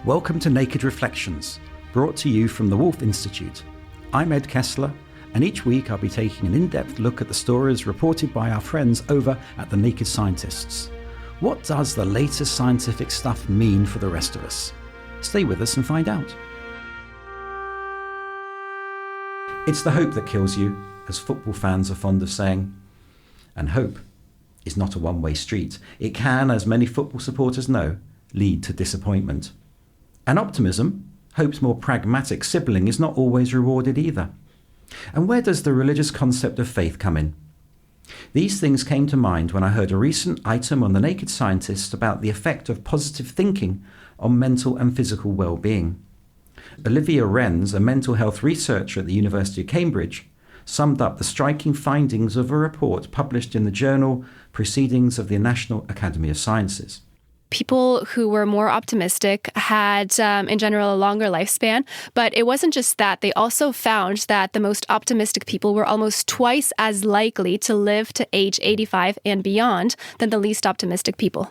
Welcome to Naked Reflections, brought to you from the Woolf Institute. I'm Ed Kessler, and each week I'll be taking an in-depth look at the stories reported by our friends over at the Naked Scientists. What does the latest scientific stuff mean for the rest of us? Stay with us and find out. It's the hope that kills you, as football fans are fond of saying. And hope is not a one-way street. It can, as many football supporters know, lead to disappointment. And optimism, hope's more pragmatic sibling, is not always rewarded either. And where does the religious concept of faith come in? These things came to mind when I heard a recent item on The Naked Scientist about the effect of positive thinking on mental and physical well-being. Olivia Renz, a mental health researcher at the University of Cambridge, summed up the striking findings of a report published in the journal Proceedings of the National Academy of Sciences. People who were more optimistic had, in general, a longer lifespan. But it wasn't just that. They also found that the most optimistic people were almost twice as likely to live to age 85 and beyond than the least optimistic people.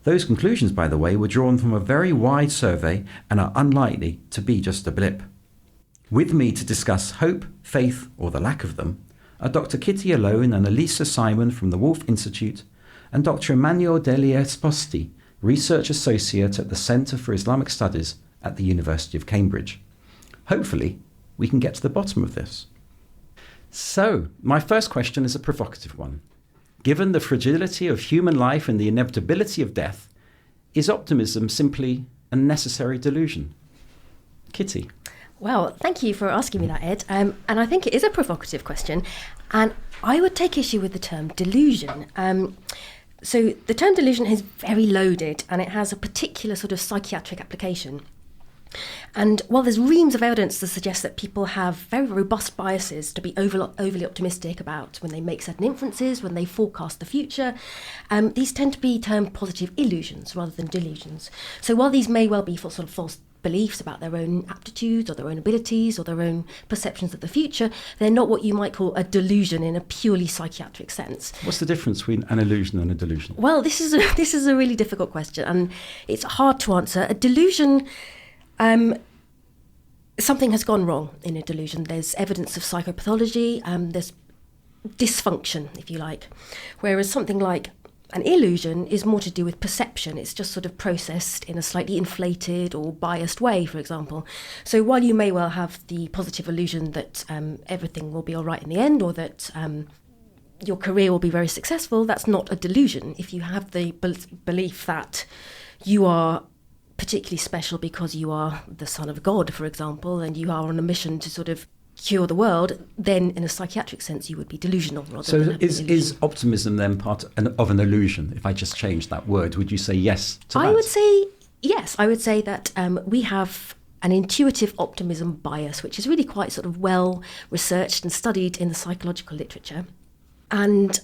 Those conclusions, by the way, were drawn from a very wide survey and are unlikely to be just a blip. With me to discuss hope, faith, or the lack of them, are Dr. Kitty Alone and Elisa Simon from the Woolf Institute and Dr. Emmanuel Delia Esposti, Research Associate at the Centre for Islamic Studies at the University of Cambridge. Hopefully, we can get to the bottom of this. So, my first question is a provocative one. Given the fragility of human life and the inevitability of death, is optimism simply a necessary delusion? Kitty. Well, thank you for asking me that, Ed. And I think it is a provocative question. And I would take issue with the term delusion. So the term delusion is very loaded and it has a particular sort of psychiatric application. And while there's reams of evidence to suggest that people have very robust biases to be overly optimistic about when they make certain inferences, when they forecast the future, these tend to be termed positive illusions rather than delusions. So while these may well be sort of false beliefs about their own aptitudes or their own abilities or their own perceptions of the future, they're not what you might call a delusion in a purely psychiatric sense. What's the difference between an illusion and a delusion? Well, this is a really difficult question and it's hard to answer. A delusion, something has gone wrong in a delusion. There's evidence of psychopathology, there's dysfunction, if you like. Whereas something like an illusion is more to do with perception. It's just sort of processed in a slightly inflated or biased way, for example. So while you may well have the positive illusion that everything will be all right in the end or that your career will be very successful, that's not a delusion. If you have the belief that you are particularly special because you are the son of God, for example, and you are on a mission to sort of cure the world, then in a psychiatric sense you would be delusional rather than is optimism then part of an illusion? If I just changed that word, would you say yes to that? I would say yes. I would say that we have an intuitive optimism bias, which is really quite sort of well researched and studied in the psychological literature. And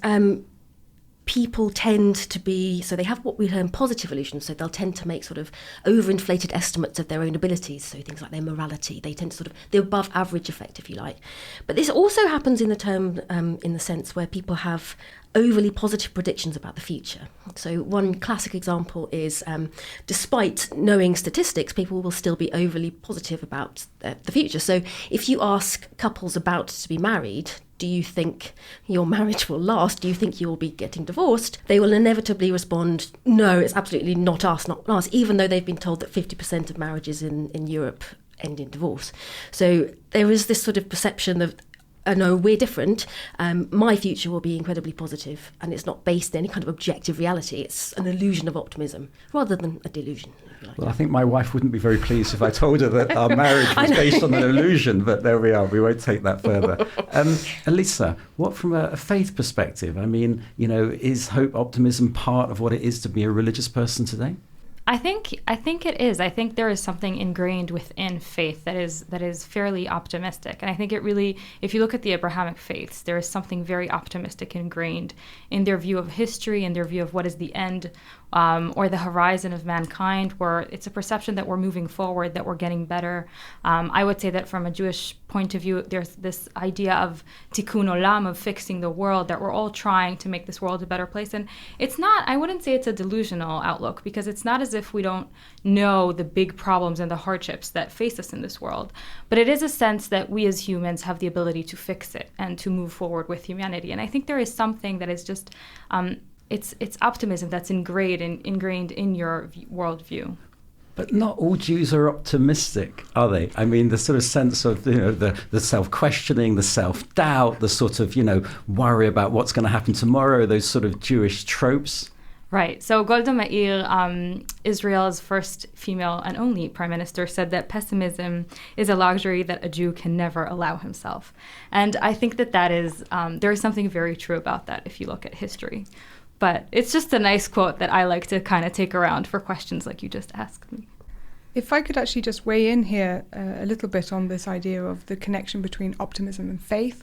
people tend to be, so they have what we term positive illusions, so they'll tend to make sort of overinflated estimates of their own abilities, so things like their morality, they tend to sort of, the above average effect, if you like. But this also happens in the term, in the sense where people have overly positive predictions about the future. So one classic example is, despite knowing statistics, people will still be overly positive about the future. So if you ask couples about to be married, do you think your marriage will last? Do you think you'll be getting divorced? They will inevitably respond, no, it's absolutely not us, not us, even though they've been told that 50% of marriages in Europe end in divorce. So there is this sort of perception of, no, we're different. My future will be incredibly positive, and it's not based in any kind of objective reality. It's an illusion of optimism rather than a delusion. Well, I think my wife wouldn't be very pleased if I told her that our marriage was based on an illusion, but there we are. We won't take that further. Elisa, what from a faith perspective? I mean, is hope, optimism part of what it is to be a religious person today? I think it is. I think there is something ingrained within faith that is fairly optimistic. And I think it really, if you look at the Abrahamic faiths, there is something very optimistic ingrained in their view of history and their view of what is the end, or the horizon of mankind, where it's a perception that we're moving forward, that we're getting better. I would say that from a Jewish point of view, there's this idea of tikkun olam, of fixing the world, that we're all trying to make this world a better place. And it's not, I wouldn't say it's a delusional outlook, because it's not as if we don't know the big problems and the hardships that face us in this world. But it is a sense that we as humans have the ability to fix it and to move forward with humanity. And I think there is something that is just, it's optimism that's ingrained in your worldview. But not all Jews are optimistic, are they? I mean, the sort of sense of, the self-questioning, the self-doubt, the sort of, worry about what's going to happen tomorrow, those sort of Jewish tropes. Right. So Golda Meir, Israel's first female and only prime minister, said that pessimism is a luxury that a Jew can never allow himself. And I think that is, there is something very true about that if you look at history. But it's just a nice quote that I like to kind of take around for questions like you just asked me. If I could actually just weigh in here a little bit on this idea of the connection between optimism and faith.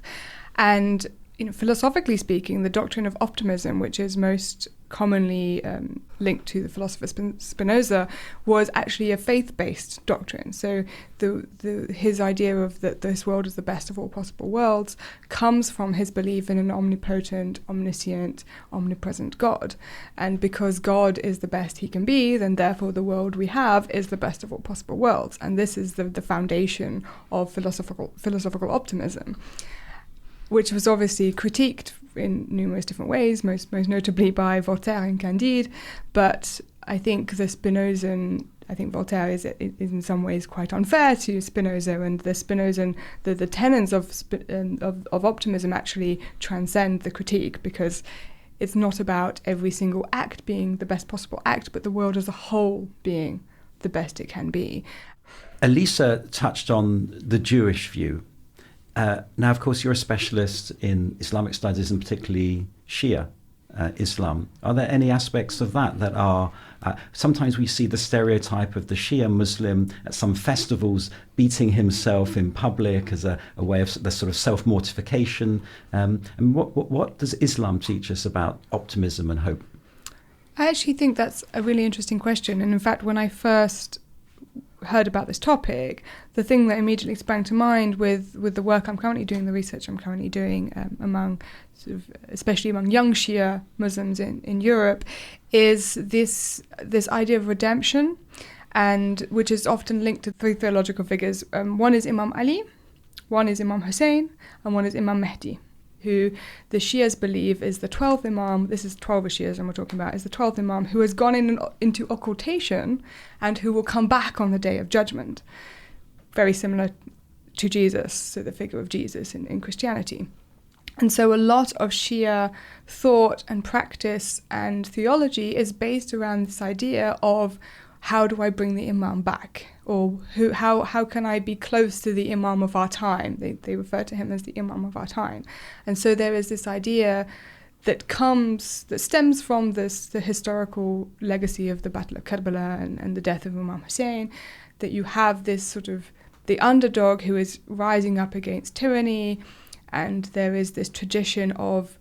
And philosophically speaking, the doctrine of optimism, which is most commonly linked to the philosopher Spinoza, was actually a faith-based doctrine. So his idea of that this world is the best of all possible worlds comes from his belief in an omnipotent, omniscient, omnipresent God. And because God is the best he can be, then therefore the world we have is the best of all possible worlds. And this is the foundation of philosophical optimism, which was obviously critiqued in numerous different ways, most notably by Voltaire and Candide. But I think Voltaire is in some ways quite unfair to Spinoza, and the Spinozan, the tenets of optimism actually transcend the critique, because it's not about every single act being the best possible act, but the world as a whole being the best it can be. Elisa touched on the Jewish view. Now, of course, you're a specialist in Islamic studies and particularly Shia Islam. Are there any aspects of that are... sometimes we see the stereotype of the Shia Muslim at some festivals beating himself in public as a way of the sort of self-mortification. And what does Islam teach us about optimism and hope? I actually think that's a really interesting question. And in fact, when I first heard about this topic, the thing that immediately sprang to mind with the work I'm currently doing, the research I'm currently doing especially among young Shia Muslims in Europe, is this idea of redemption, and which is often linked to three theological figures. One is Imam Ali, one is Imam Hussein, and one is Imam Mahdi, who the Shias believe is the 12th Imam. This is 12 Shias and we're talking about, is the 12th Imam who has gone into occultation and who will come back on the Day of Judgment. Very similar to Jesus, so the figure of Jesus in Christianity. And so a lot of Shia thought and practice and theology is based around this idea of, how do I bring the Imam back? Or how can I be close to the Imam of our time? They refer to him as the Imam of our time. And so there is this idea that stems from the historical legacy of the Battle of Karbala and the death of Imam Hussein, that you have this sort of the underdog who is rising up against tyranny, and there is this tradition of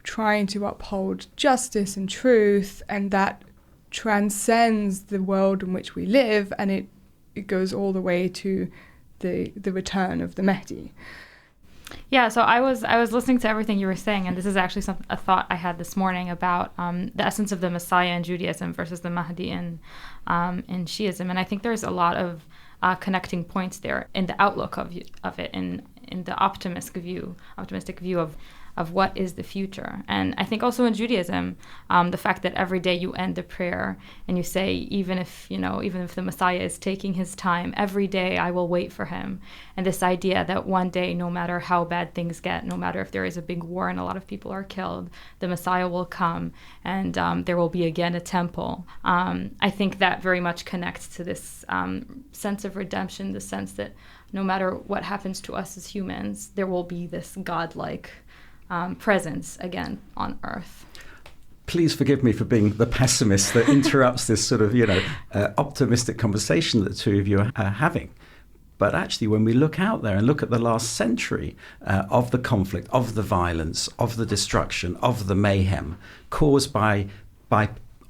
trying to uphold justice and truth, and that transcends the world in which we live, and it goes all the way to the return of the Mahdi. Yeah, so I was listening to everything you were saying, and this is actually a thought I had this morning about the essence of the Messiah in Judaism versus the Mahdi in Shiism, and I think there's a lot of connecting points there in the outlook of it, in the optimistic view of what is the future. And I think also in Judaism, the fact that every day you end the prayer and you say, even if the Messiah is taking his time, every day I will wait for him. And this idea that one day, no matter how bad things get, no matter if there is a big war and a lot of people are killed, the Messiah will come and there will be again a temple. I think that very much connects to this sense of redemption, the sense that no matter what happens to us as humans, there will be this godlike presence again on Earth. Please forgive me for being the pessimist that interrupts this sort of, optimistic conversation that the two of you are having. But actually, when we look out there and look at the last century of the conflict, of the violence, of the destruction, of the mayhem caused by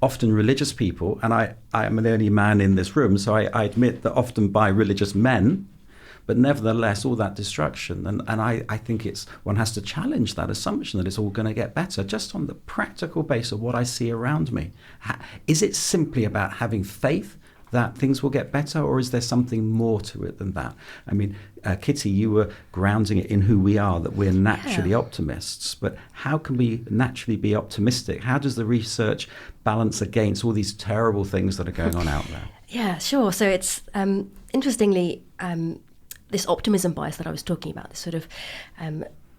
often religious people, and I am the only man in this room, so I admit that often by religious men, but nevertheless, all that destruction. And I think one has to challenge that assumption that it's all going to get better just on the practical base of what I see around me. Is it simply about having faith that things will get better, or is there something more to it than that? I mean, Kitty, you were grounding it in who we are, that we're naturally optimists. But how can we naturally be optimistic? How does the research balance against all these terrible things that are going on out there? Yeah, sure. So it's interestingly, this optimism bias that I was talking about, this sort of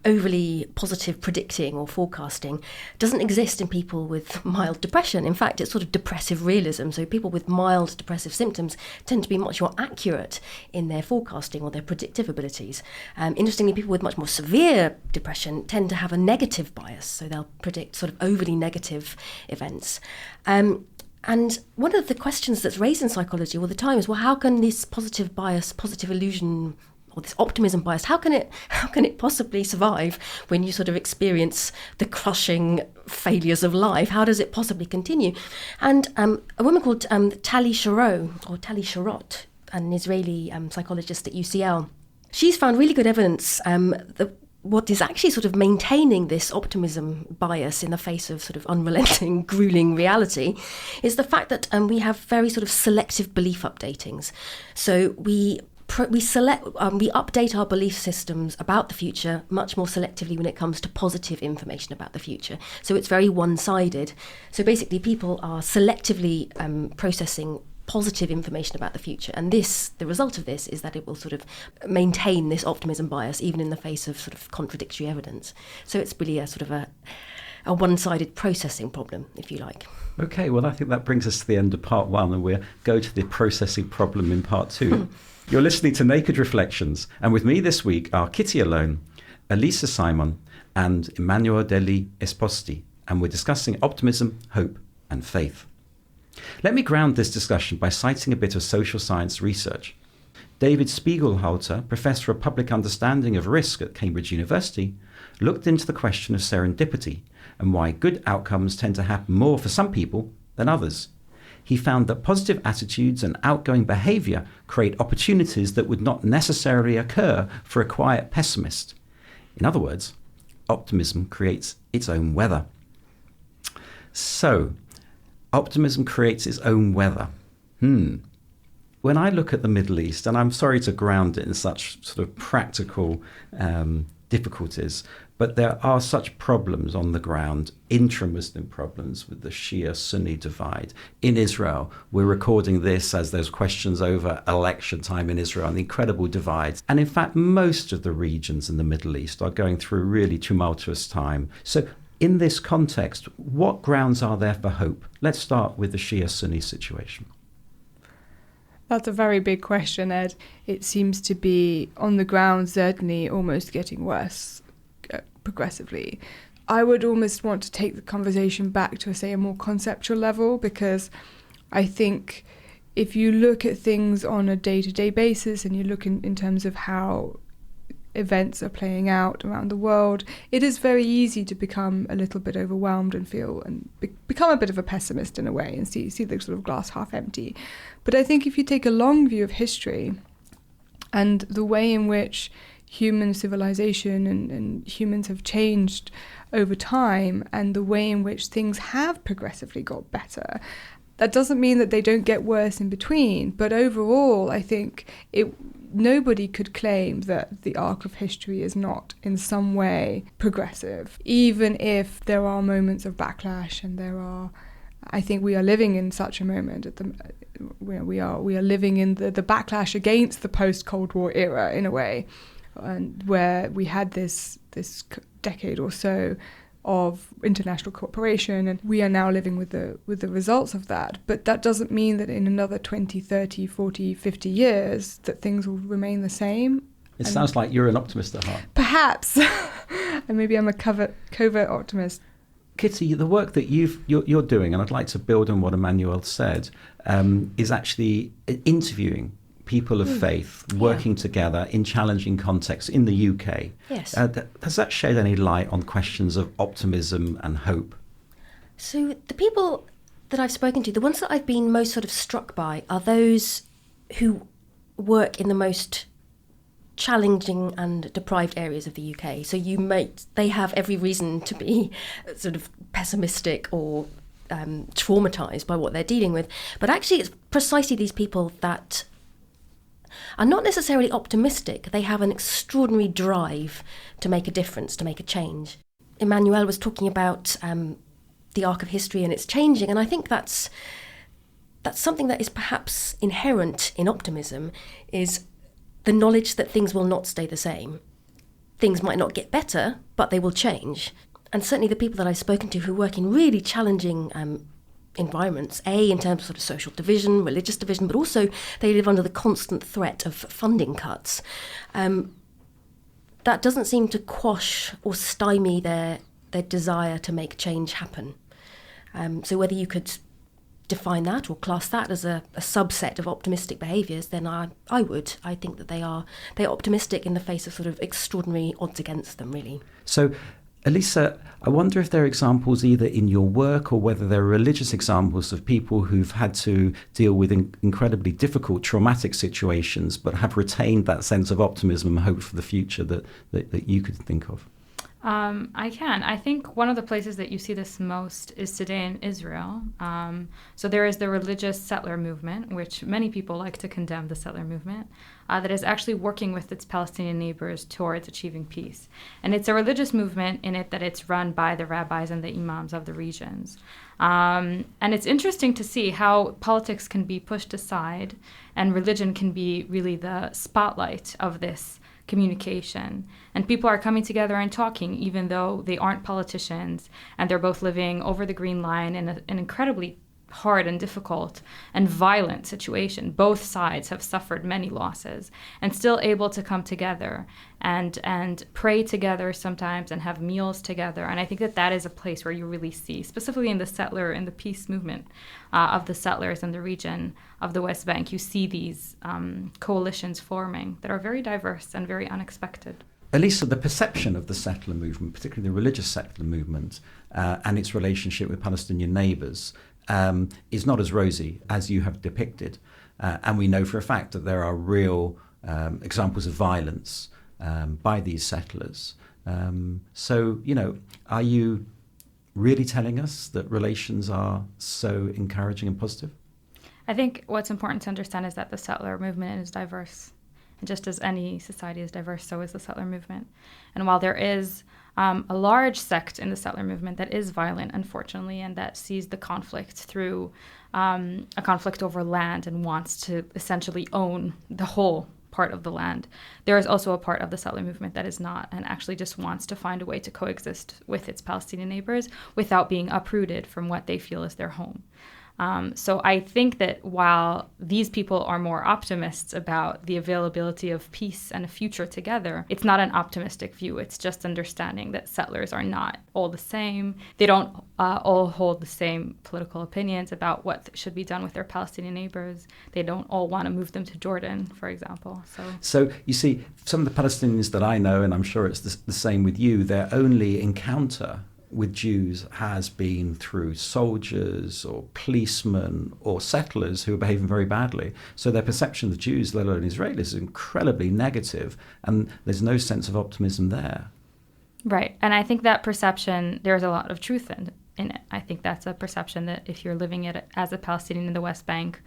overly positive predicting or forecasting, doesn't exist in people with mild depression. In fact, it's sort of depressive realism. So people with mild depressive symptoms tend to be much more accurate in their forecasting or their predictive abilities. Interestingly, people with much more severe depression tend to have a negative bias. So they'll predict sort of overly negative events. And one of the questions that's raised in psychology all the time is, well, how can this positive bias, positive illusion, or this optimism bias, how can it possibly survive when you sort of experience the crushing failures of life? How does it possibly continue? And a woman called Tali Sharot, an Israeli psychologist at UCL, she's found really good evidence that what is actually sort of maintaining this optimism bias in the face of sort of unrelenting, grueling reality is the fact that we have very sort of selective belief updatings. So we update our belief systems about the future much more selectively when it comes to positive information about the future. So it's very one-sided. So basically people are selectively processing positive information about the future, and the result of this is that it will sort of maintain this optimism bias even in the face of sort of contradictory evidence. So it's really a sort of a one-sided processing problem, if you like. Okay, well, I think that brings us to the end of part one, and we'll go to the processing problem in part two. You're listening to Naked Reflections, and with me this week are Kitty Alone, Elisa Simon, and Emmanuel degli Esposti, and we're discussing optimism, hope, and faith. Let me ground this discussion by citing a bit of social science research. David Spiegelhalter, Professor of Public Understanding of Risk at Cambridge University, looked into the question of serendipity and why good outcomes tend to happen more for some people than others. He found that positive attitudes and outgoing behaviour create opportunities that would not necessarily occur for a quiet pessimist. In other words, optimism creates its own weather. So, optimism creates its own weather. When I look at the Middle East, and I'm sorry to ground it in such sort of practical difficulties, but there are such problems on the ground, intra-Muslim problems with the Shia-Sunni divide. In Israel, we're recording this as there's questions over election time in Israel and the incredible divides. And in fact, most of the regions in the Middle East are going through a really tumultuous time. So in this context, what grounds are there for hope? Let's start with the Shia-Sunni situation. That's a very big question, Ed. It seems to be, on the ground, certainly almost getting worse progressively. I would almost want to take the conversation back to, say, a more conceptual level, because I think if you look at things on a day-to-day basis and you look in terms of how events are playing out around the world, it is very easy to become a little bit overwhelmed and feel and become a bit of a pessimist in a way and see the sort of glass half empty. But I think if you take a long view of history and the way in which human civilization and humans have changed over time and the way in which things have progressively got better, that doesn't mean that they don't get worse in between. But overall, I think nobody could claim that the arc of history is not in some way progressive, even if there are moments of backlash, and I think we are living in such a moment we are living in the backlash against the post-Cold War era in a way, and where we had this decade or so of international cooperation, and we are now living with the results of that. But that doesn't mean that in another 20, 30, 40, 50 years that things will remain the same. It sounds like you're an optimist at heart. Perhaps. And maybe I'm a covert optimist. Kitty, the work that you're doing, and I'd like to build on what Emmanuel said, is actually interviewing people of faith working together in challenging contexts in the UK. Yes. Does that shed any light on questions of optimism and hope? So the people that I've spoken to, the ones that I've been most sort of struck by are those who work in the most challenging and deprived areas of the UK. So they have every reason to be sort of pessimistic or traumatized by what they're dealing with. But actually, it's precisely these people that are not necessarily optimistic. They have an extraordinary drive to make a difference, to make a change. Emmanuel was talking about the arc of history and it's changing, and I think that's something that is perhaps inherent in optimism, is the knowledge that things will not stay the same. Things might not get better, but they will change. And certainly the people that I've spoken to who work in really challenging environments, in terms of sort of social division, religious division, but also they live under the constant threat of funding cuts. That doesn't seem to quash or stymie their desire to make change happen. So whether you could define that or class that as a subset of optimistic behaviours, then I would. I think that they're optimistic in the face of sort of extraordinary odds against them, really. So, Elisa, I wonder if there are examples either in your work or whether there are religious examples of people who've had to deal with incredibly difficult, traumatic situations, but have retained that sense of optimism and hope for the future that you could think of. I can. I think one of the places that you see this most is today in Israel. So there is the religious settler movement, which many people like to condemn the settler movement, that is actually working with its Palestinian neighbors towards achieving peace. And it's a religious movement in it that it's run by the rabbis and the imams of the regions. And it's interesting to see how politics can be pushed aside and religion can be really the spotlight of this communication, and people are coming together and talking even though they aren't politicians, and they're both living over the Green Line in an incredibly hard and difficult and violent situation. Both sides have suffered many losses and still able to come together and pray together sometimes and have meals together. And I think that is a place where you really see, specifically in the peace movement of the settlers in the region of the West Bank, you see these coalitions forming that are very diverse and very unexpected. Elisa, the perception of the settler movement, particularly the religious settler movement, and its relationship with Palestinian neighbours, is not as rosy as you have depicted. And we know for a fact that there are real examples of violence by these settlers. So, are you really telling us that relations are so encouraging and positive? I think what's important to understand is that the settler movement is diverse. And just as any society is diverse, so is the settler movement. And while there is a large sect in the settler movement that is violent, unfortunately, and that sees the conflict through a conflict over land and wants to essentially own the whole part of the land, there is also a part of the settler movement that is not, and actually just wants to find a way to coexist with its Palestinian neighbors without being uprooted from what they feel is their home. So I think that while these people are more optimists about the availability of peace and a future together, it's not an optimistic view. It's just understanding that settlers are not all the same. They don't all hold the same political opinions about what should be done with their Palestinian neighbors. They don't all want to move them to Jordan, for example. So you see, some of the Palestinians that I know, and I'm sure it's the same with you, their only encounter with Jews has been through soldiers or policemen or settlers who are behaving very badly. So their perception of the Jews, let alone Israelis, is incredibly negative, and there's no sense of optimism there. Right. And I think that perception, there's a lot of truth in it. I think that's a perception that if you're living it as a Palestinian in the West Bank,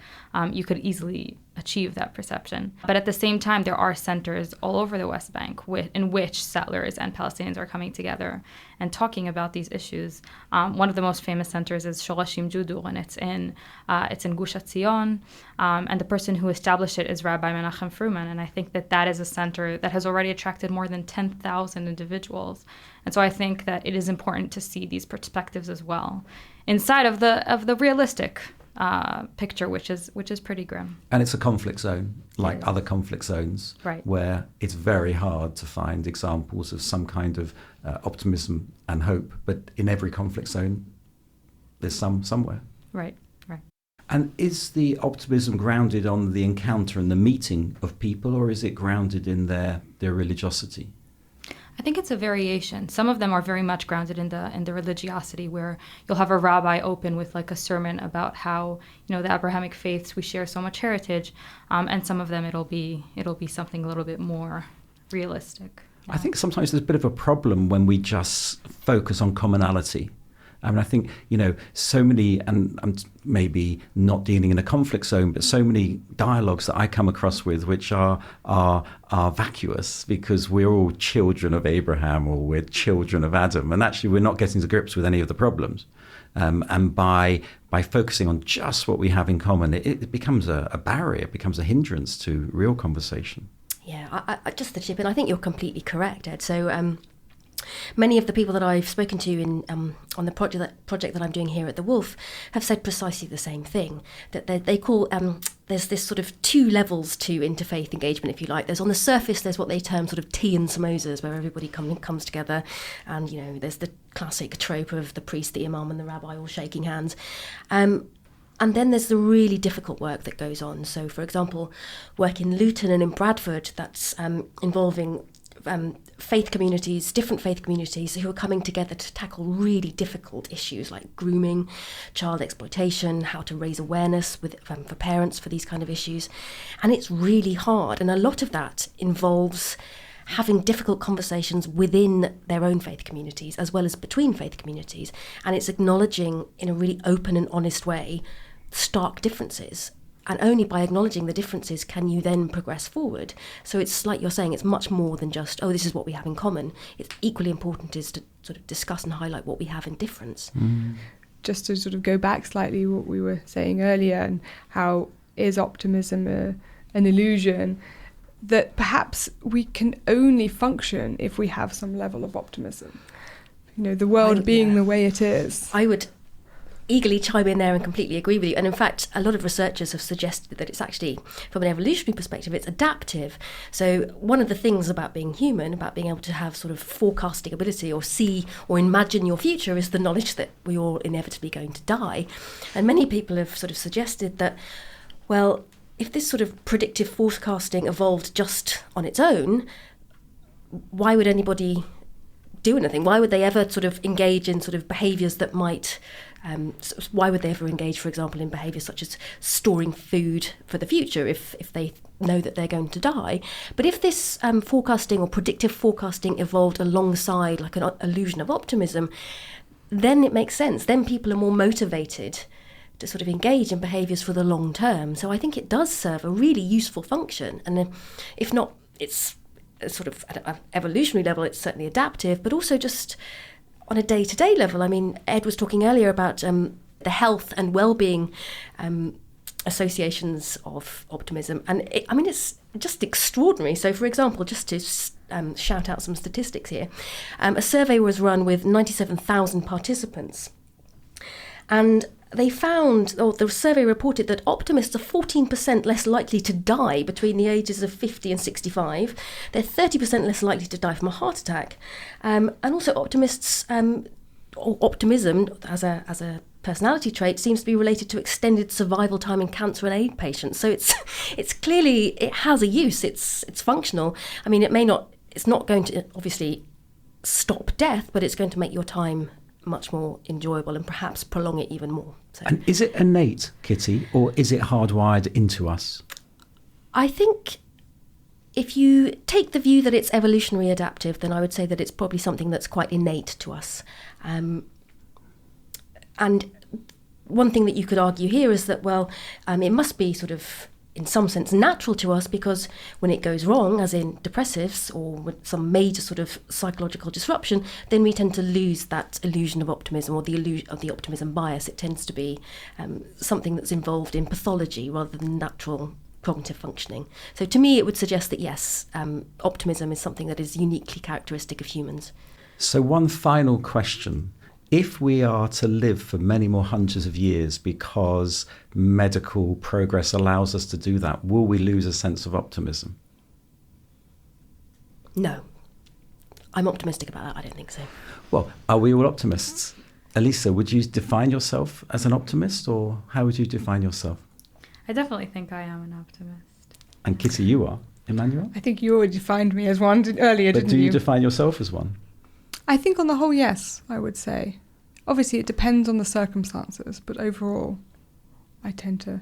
you could easily achieve that perception. But at the same time, there are centers all over the West Bank in which settlers and Palestinians are coming together and talking about these issues. One of the most famous centers is Shorashim Judur, and it's in Gush Etzion, and the person who established it is Rabbi Menachem Fruman. And I think that is a center that has already attracted more than 10,000 individuals. And so I think that it is important to see these perspectives as well inside of the realistic picture, which is pretty grim. And it's a conflict zone, like other conflict zones, right, where it's very hard to find examples of some kind of optimism and hope. But in every conflict zone, there's somewhere. Right, right. And is the optimism grounded on the encounter and the meeting of people, or is it grounded in their religiosity? I think it's a variation. Some of them are very much grounded in the religiosity, where you'll have a rabbi open with like a sermon about how, you know, the Abrahamic faiths, we share so much heritage, and some of them it'll be something a little bit more realistic. I think sometimes there's a bit of a problem when we just focus on commonality. I mean, I think, you know, so many, and I'm maybe not dealing in a conflict zone, but so many dialogues that I come across with which are vacuous because we're all children of Abraham or we're children of Adam, and actually we're not getting to grips with any of the problems. And by focusing on just what we have in common, it becomes a barrier, it becomes a hindrance to real conversation. Yeah, I just to chip in, I think you're completely correct, Ed. So many of the people that I've spoken to in on the project that I'm doing here at the Wolf have said precisely the same thing, that they call there's this sort of two levels to interfaith engagement, if you like. There's on the surface, there's what they term sort of tea and samosas, where everybody comes together, and you know, there's the classic trope of the priest, the imam, and the rabbi all shaking hands. And then there's the really difficult work that goes on. So, for example, work in Luton and in Bradford, that's involving faith communities, different faith communities who are coming together to tackle really difficult issues like grooming, child exploitation, how to raise awareness for parents for these kind of issues. And it's really hard. And a lot of that involves having difficult conversations within their own faith communities as well as between faith communities. And it's acknowledging in a really open and honest way stark differences. And only by acknowledging the differences can you then progress forward. So it's like you're saying, it's much more than just, oh, this is what we have in common. It's equally important is to sort of discuss and highlight what we have in difference. Just to sort of go back slightly what we were saying earlier, and how is optimism an illusion, that perhaps we can only function if we have some level of optimism. You know, the world being the way it is. I would eagerly chime in there and completely agree with you. And in fact, a lot of researchers have suggested that it's actually, from an evolutionary perspective, it's adaptive. So one of the things about being human, about being able to have sort of forecasting ability or see or imagine your future, is the knowledge that we're all inevitably going to die. And many people have sort of suggested that, well, if this sort of predictive forecasting evolved just on its own, why would anybody do anything? Why would they ever sort of engage in sort of behaviours that might... why would they ever engage, for example, in behaviours such as storing food for the future if they know that they're going to die? But if this forecasting or predictive forecasting evolved alongside like an illusion of optimism, then it makes sense. Then people are more motivated to sort of engage in behaviours for the long term. So I think it does serve a really useful function. And if not, it's sort of at an evolutionary level, it's certainly adaptive, but also just on a day-to-day level. I mean, Ed was talking earlier about the health and well-being associations of optimism. And it's just extraordinary. So, for example, just to shout out some statistics here, a survey was run with 97,000 participants. And they found, or the survey reported, that optimists are 14% less likely to die between the ages of 50 and 65. They're 30% less likely to die from a heart attack. And also optimists, or optimism as a personality trait, seems to be related to extended survival time in cancer and AIDS patients. So it's clearly, it has a use, it's functional. I mean, it's not going to obviously stop death, but it's going to make your time much more enjoyable and perhaps prolong it even more. So, and is it innate, Kitty, or is it hardwired into us? I think if you take the view that it's evolutionary adaptive, then I would say that it's probably something that's quite innate to us. And one thing that you could argue here is that, well, it must be sort of in some sense natural to us, because when it goes wrong, as in depressives or with some major sort of psychological disruption, then we tend to lose that illusion of optimism, or the illusion of the optimism bias. It tends to be something that's involved in pathology rather than natural cognitive functioning. So to me, it would suggest that yes, optimism is something that is uniquely characteristic of humans. So one final question. If we are to live for many more hundreds of years because medical progress allows us to do that, will we lose a sense of optimism? No. I'm optimistic about that. I don't think so. Well, are we all optimists? Elisa, would you define yourself as an optimist, or how would you define yourself? I definitely think I am an optimist. And Kitty, you are? Emmanuel? I think you already defined me as one earlier, But didn't do you you? define yourself as one? I think on the whole, yes, I would say. Obviously, it depends on the circumstances, but overall, I tend to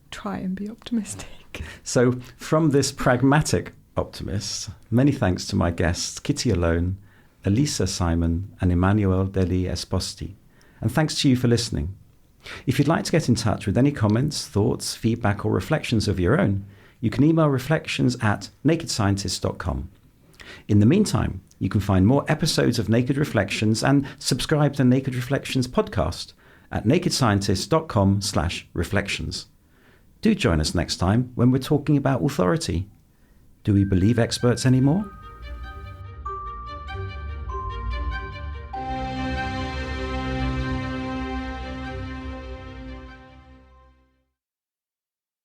try and be optimistic. So, from this pragmatic optimist, many thanks to my guests, Kitty Alone, Elisa Simon, and Emmanuel Deli Esposti. And thanks to you for listening. If you'd like to get in touch with any comments, thoughts, feedback, or reflections of your own, you can email reflections@nakedscientist.com. In the meantime, you can find more episodes of Naked Reflections and subscribe to Naked Reflections podcast at nakedscientist.com/reflections. Do join us next time when we're talking about authority. Do we believe experts anymore?